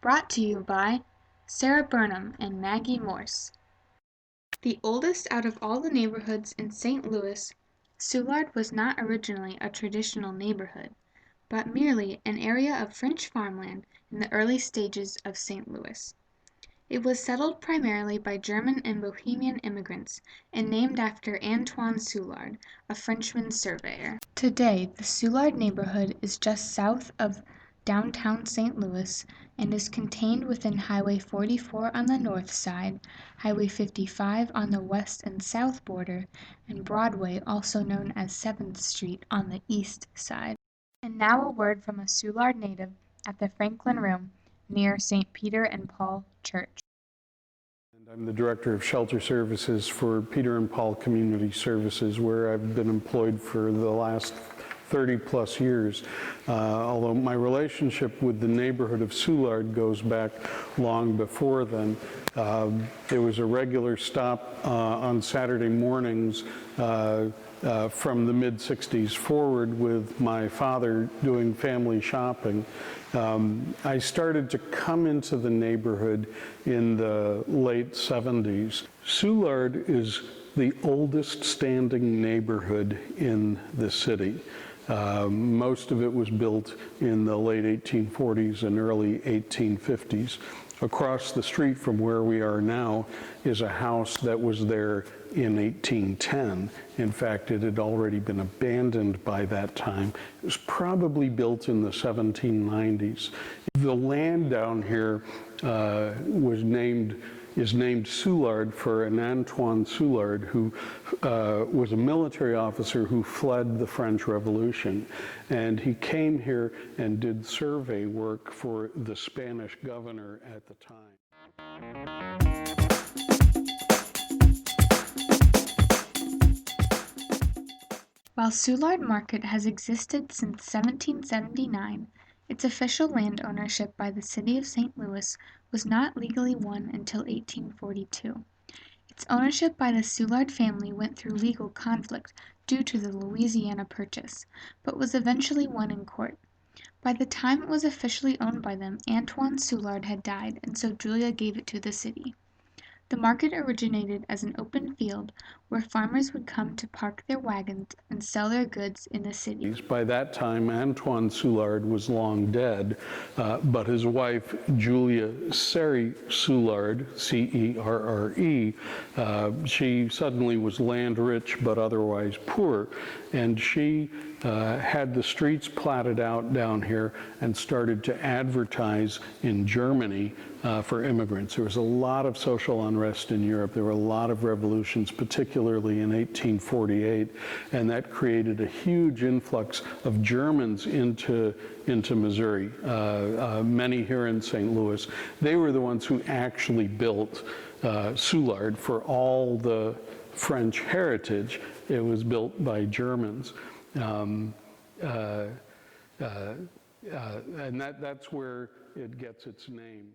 Brought to you by Sarah Burnham and Maggie Morse. The oldest out of all the neighborhoods in St. Louis, Soulard was not originally a traditional neighborhood, but merely an area of French farmland in the early stages of St. Louis. It was settled primarily by German and Bohemian immigrants and named after Antoine Soulard, a Frenchman surveyor. Today, the Soulard neighborhood is just south of downtown St. Louis and is contained within Highway 44 on the north side, Highway 55 on the west and south border, and Broadway, also known as 7th Street, on the east side. And now a word from a Soulard native at the Franklin Room near St. Peter and Paul Church. I'm the Director of Shelter Services for Peter and Paul Community Services, where I've been employed for the last 30 plus years. Although my relationship with the neighborhood of Soulard goes back long before then. It was a regular stop on Saturday mornings from the mid-60s forward with my father doing family shopping. I started to come into the neighborhood in the late 70s. Soulard is the oldest standing neighborhood in the city. Most of it was built in the late 1840s and early 1850s. Across the street from where we are now is a house that was there in 1810. In fact, it had already been abandoned by that time. It was probably built in the 1790s. The land down here is named Soulard for an Antoine Soulard, who was a military officer who fled the French Revolution. And he came here and did survey work for the Spanish governor at the time. While Soulard Market has existed since 1779, its official land ownership by the city of St. Louis was not legally won until 1842. Its ownership by the Soulard family went through legal conflict due to the Louisiana Purchase, but was eventually won in court. By the time it was officially owned by them, Antoine Soulard had died, and so Julia gave it to the city. The market originated as an open field where farmers would come to park their wagons and sell their goods in the city. By that time, Antoine Soulard was long dead, but his wife, Julia Cerre Soulard, C-E-R-R-E, she suddenly was land rich but otherwise poor, and she had the streets platted out down here and started to advertise in Germany for immigrants. There was a lot of social unrest in Europe. There were a lot of revolutions, particularly in 1848, and that created a huge influx of Germans into Missouri, many here in St. Louis. They were the ones who actually built Soulard. For all the French heritage, it was built by Germans. And that's where it gets its name.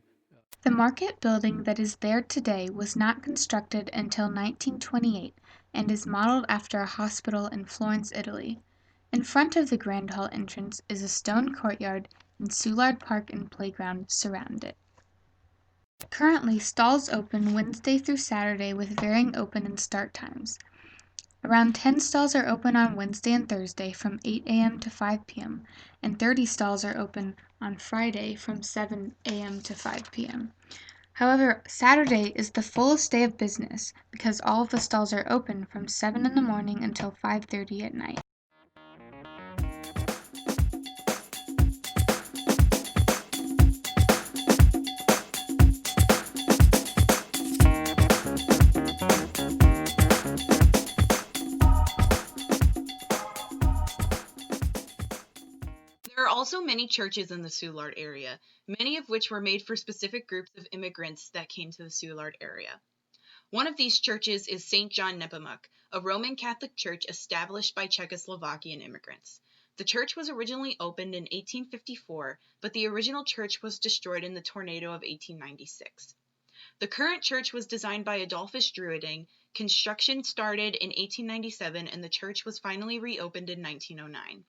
The market building that is there today was not constructed until 1928 and is modeled after a hospital in Florence, Italy. In front of the Grand Hall entrance is a stone courtyard, and Soulard Park and playground surround it. Currently, stalls open Wednesday through Saturday with varying open and start times. Around 10 stalls are open on Wednesday and Thursday from 8 a.m. to 5 p.m., and 30 stalls are open on Friday from 7 a.m. to 5 p.m. However, Saturday is the fullest day of business because all of the stalls are open from 7 in the morning until 5:30 at night. There are also many churches in the Soulard area, many of which were made for specific groups of immigrants that came to the Soulard area. One of these churches is St. John Nepomuk, a Roman Catholic church established by Czechoslovakian immigrants. The church was originally opened in 1854, but the original church was destroyed in the tornado of 1896. The current church was designed by Adolphus Druiding. Construction started in 1897, and the church was finally reopened in 1909.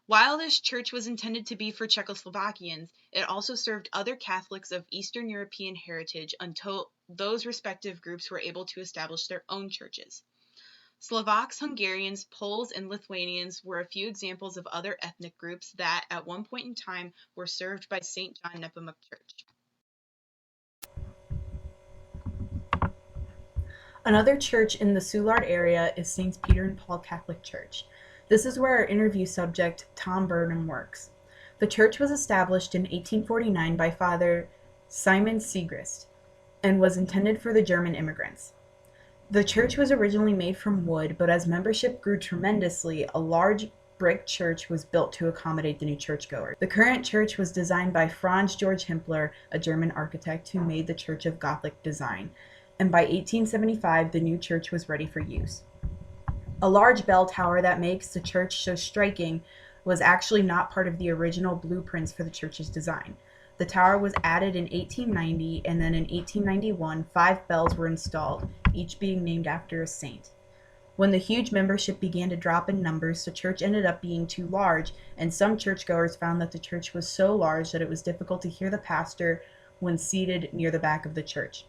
While this church was intended to be for Czechoslovakians, it also served other Catholics of Eastern European heritage until those respective groups were able to establish their own churches. Slovaks, Hungarians, Poles, and Lithuanians were a few examples of other ethnic groups that, at one point in time, were served by St. John Nepomuk Church. Another church in the Soulard area is Saints Peter and Paul Catholic Church. This is where our interview subject, Tom Burnham, works. The church was established in 1849 by Father Simon Siegrist and was intended for the German immigrants. The church was originally made from wood, but as membership grew tremendously, a large brick church was built to accommodate the new churchgoers. The current church was designed by Franz Georg Himpler, a German architect who made the church of Gothic design, and by 1875 the new church was ready for use. A large bell tower that makes the church so striking was actually not part of the original blueprints for the church's design. The tower was added in 1890, and then in 1891 5 bells were installed, each being named after a saint. When the huge membership began to drop in numbers, the church ended up being too large, and some churchgoers found that the church was so large that it was difficult to hear the pastor when seated near the back of the church.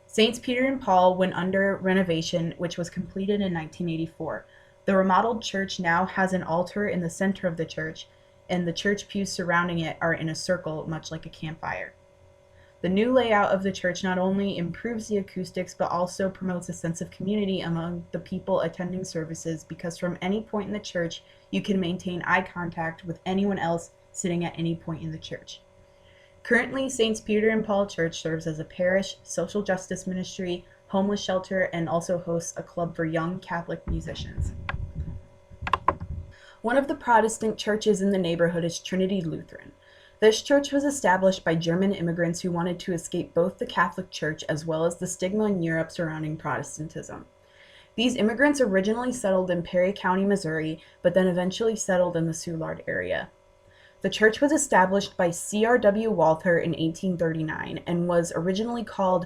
Saints Peter and Paul went under renovation, which was completed in 1984. The remodeled church now has an altar in the center of the church, and the church pews surrounding it are in a circle, much like a campfire. The new layout of the church not only improves the acoustics, but also promotes a sense of community among the people attending services, because from any point in the church, you can maintain eye contact with anyone else sitting at any point in the church. Currently, Saints Peter and Paul Church serves as a parish, social justice ministry, homeless shelter, and also hosts a club for young Catholic musicians. One of the Protestant churches in the neighborhood is Trinity Lutheran. This church was established by German immigrants who wanted to escape both the Catholic Church as well as the stigma in Europe surrounding Protestantism. These immigrants originally settled in Perry County, Missouri, but then eventually settled in the Soulard area. The church was established by C.R.W. Walther in 1839 and was originally called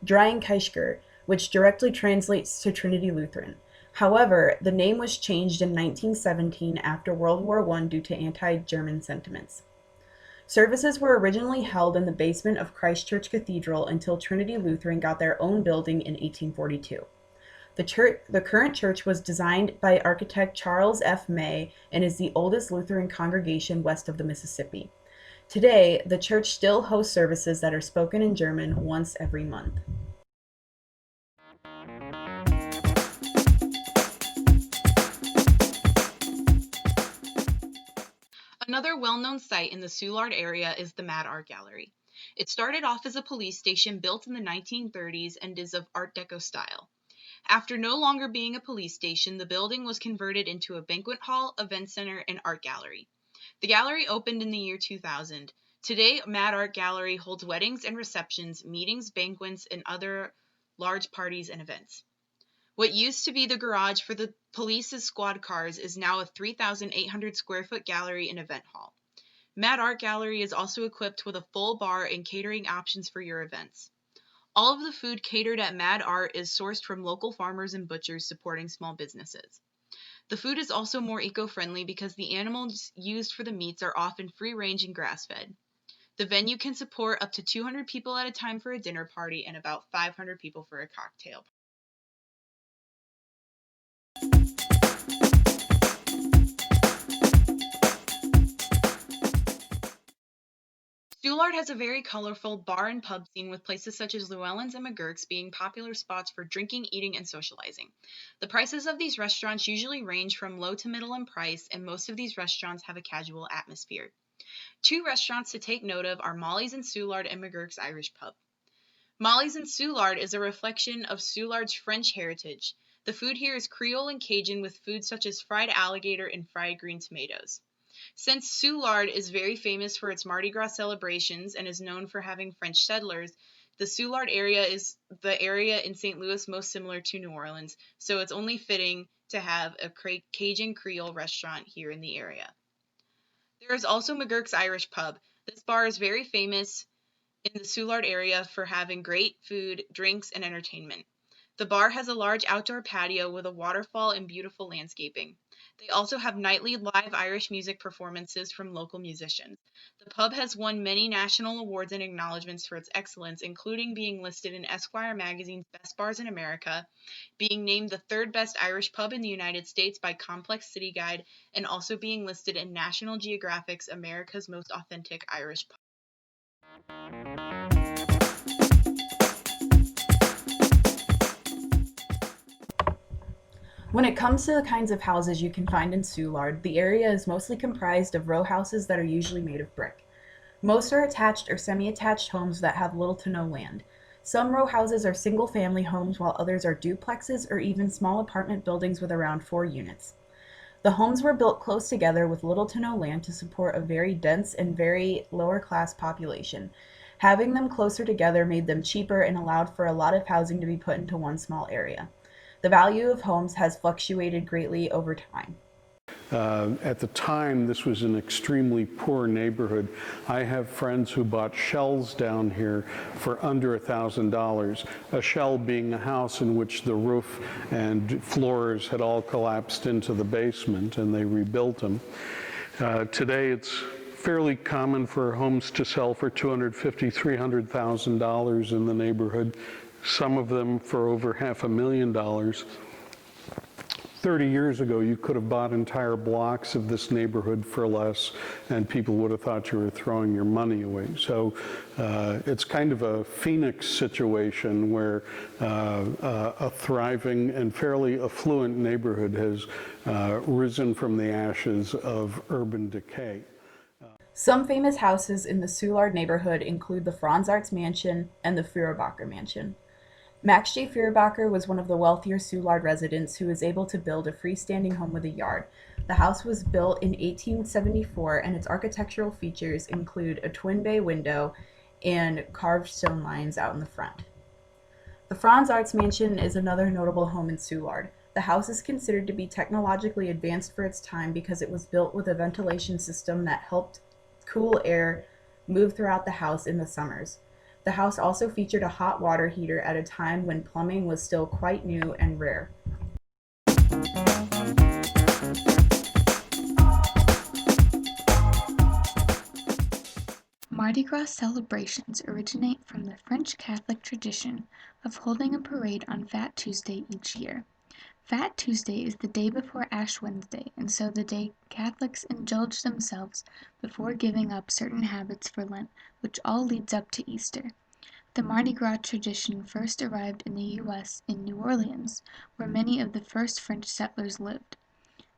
Dreienkirche, which directly translates to Trinity Lutheran. However, the name was changed in 1917 after World War I due to anti-German sentiments. Services were originally held in the basement of Christ Church Cathedral until Trinity Lutheran got their own building in 1842. The current church was designed by architect Charles F. May and is the oldest Lutheran congregation west of the Mississippi. Today, the church still hosts services that are spoken in German once every month. Another well-known site in the Soulard area is the Mad Art Gallery. It started off as a police station built in the 1930s and is of Art Deco style. After no longer being a police station, the building was converted into a banquet hall, event center, and art gallery. The gallery opened in the year 2000. Today, Mad Art Gallery holds weddings and receptions, meetings, banquets, and other large parties and events. What used to be the garage for the police's squad cars is now a 3,800 square foot gallery and event hall. Mad Art Gallery is also equipped with a full bar and catering options for your events. All of the food catered at Mad Art is sourced from local farmers and butchers supporting small businesses. The food is also more eco-friendly because the animals used for the meats are often free-range and grass-fed. The venue can support up to 200 people at a time for a dinner party and about 500 people for a cocktail. Soulard has a very colorful bar and pub scene with places such as Llewellyn's and McGurk's being popular spots for drinking, eating, and socializing. The prices of these restaurants usually range from low to middle in price, and most of these restaurants have a casual atmosphere. 2 restaurants to take note of are Molly's in Soulard and McGurk's Irish Pub. Molly's in Soulard is a reflection of Soulard's French heritage. The food here is Creole and Cajun with foods such as fried alligator and fried green tomatoes. Since Soulard is very famous for its Mardi Gras celebrations and is known for having French settlers, the Soulard area is the area in St. Louis most similar to New Orleans, so it's only fitting to have a Cajun Creole restaurant here in the area. There is also McGurk's Irish Pub. This bar is very famous in the Soulard area for having great food, drinks, and entertainment. The bar has a large outdoor patio with a waterfall and beautiful landscaping. They also have nightly live Irish music performances from local musicians. The pub has won many national awards and acknowledgments for its excellence, including being listed in Esquire magazine's Best Bars in America, being named the third best Irish pub in the United States by Complex City Guide, and also being listed in National Geographic's America's Most Authentic Irish Pub. When it comes to the kinds of houses you can find in Soulard, the area is mostly comprised of row houses that are usually made of brick. Most are attached or semi-attached homes that have little to no land. Some row houses are single-family homes, while others are duplexes or even small apartment buildings with around 4 units. The homes were built close together with little to no land to support a very dense and very lower-class population. Having them closer together made them cheaper and allowed for a lot of housing to be put into one small area. The value of homes has fluctuated greatly over time. At the time, this was an extremely poor neighborhood. I have friends who bought shells down here for under $1,000. A shell being a house in which the roof and floors had all collapsed into the basement, and they rebuilt them. Today, it's fairly common for homes to sell for $250,000, $300,000 in the neighborhood. Some of them for over $500,000. 30 years ago, you could have bought entire blocks of this neighborhood for less, and people would have thought you were throwing your money away. So it's kind of a Phoenix situation where a thriving and fairly affluent neighborhood has risen from the ashes of urban decay. Some famous houses in the Soulard neighborhood include the Franz Arts Mansion and the Feuerbacher Mansion. Max J. Feuerbacher was one of the wealthier Soulard residents who was able to build a freestanding home with a yard. The house was built in 1874, and its architectural features include a twin bay window and carved stone lions out in the front. The Franz Arts Mansion is another notable home in Soulard. The house is considered to be technologically advanced for its time because it was built with a ventilation system that helped cool air move throughout the house in the summers. The house also featured a hot water heater at a time when plumbing was still quite new and rare. Mardi Gras celebrations originate from the French Catholic tradition of holding a parade on Fat Tuesday each year. Fat Tuesday is the day before Ash Wednesday, and so the day Catholics indulge themselves before giving up certain habits for Lent, which all leads up to Easter. The Mardi Gras tradition first arrived in the U.S. in New Orleans, where many of the first French settlers lived.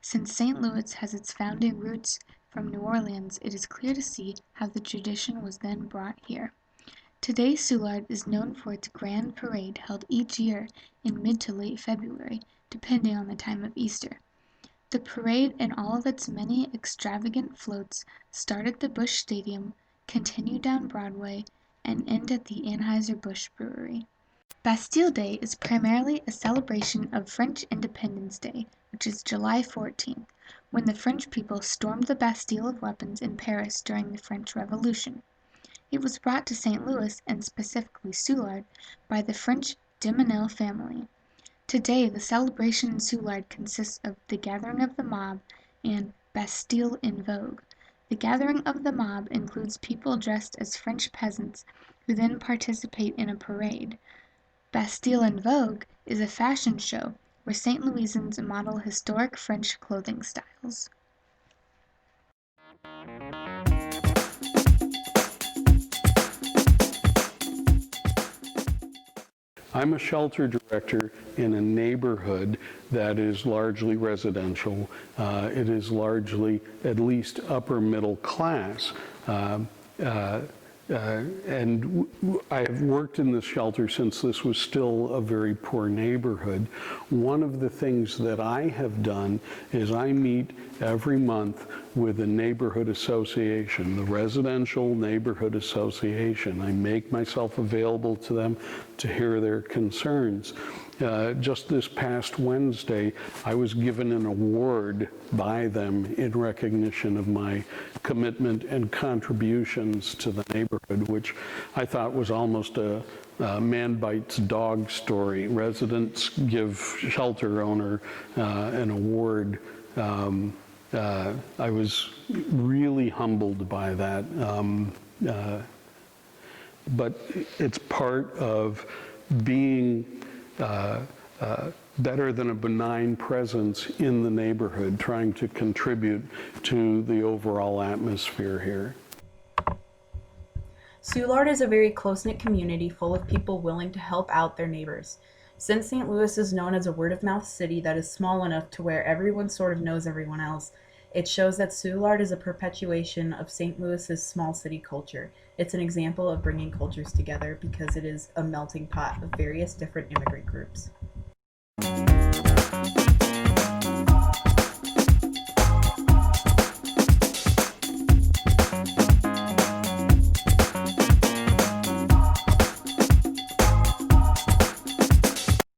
Since St. Louis has its founding roots from New Orleans, it is clear to see how the tradition was then brought here. Today, Soulard is known for its grand parade held each year in mid to late February, depending on the time of Easter. The parade and all of its many extravagant floats start at the Busch Stadium, continue down Broadway, and end at the Anheuser-Busch Brewery. Bastille Day is primarily a celebration of French Independence Day, which is July 14th, when the French people stormed the Bastille of weapons in Paris during the French Revolution. It was brought to St. Louis, and specifically Soulard, by the French de Menil family. Today, the celebration in Soulard consists of the Gathering of the Mob and Bastille in Vogue. The Gathering of the Mob includes people dressed as French peasants who then participate in a parade. Bastille in Vogue is a fashion show where St. Louisans model historic French clothing styles. I'm a shelter director in a neighborhood that is largely residential. It is largely at least upper middle class. And I have worked in this shelter since this was still a very poor neighborhood. One of the things that I have done is I meet every month with a neighborhood association, the Residential Neighborhood Association. I make myself available to them to hear their concerns. just this past Wednesday, I was given an award by them in recognition of my commitment and contributions to the neighborhood, which I thought was almost a man bites dog story. Residents give shelter owner an award. I was really humbled by that. But it's part of being better than a benign presence in the neighborhood, trying to contribute to the overall atmosphere here. Soulard is a very close-knit community full of people willing to help out their neighbors. Since St. Louis is known as a word-of-mouth city that is small enough to where everyone sort of knows everyone else, it shows that Soulard is a perpetuation of St. Louis's small city culture. It's an example of bringing cultures together because it is a melting pot of various different immigrant groups.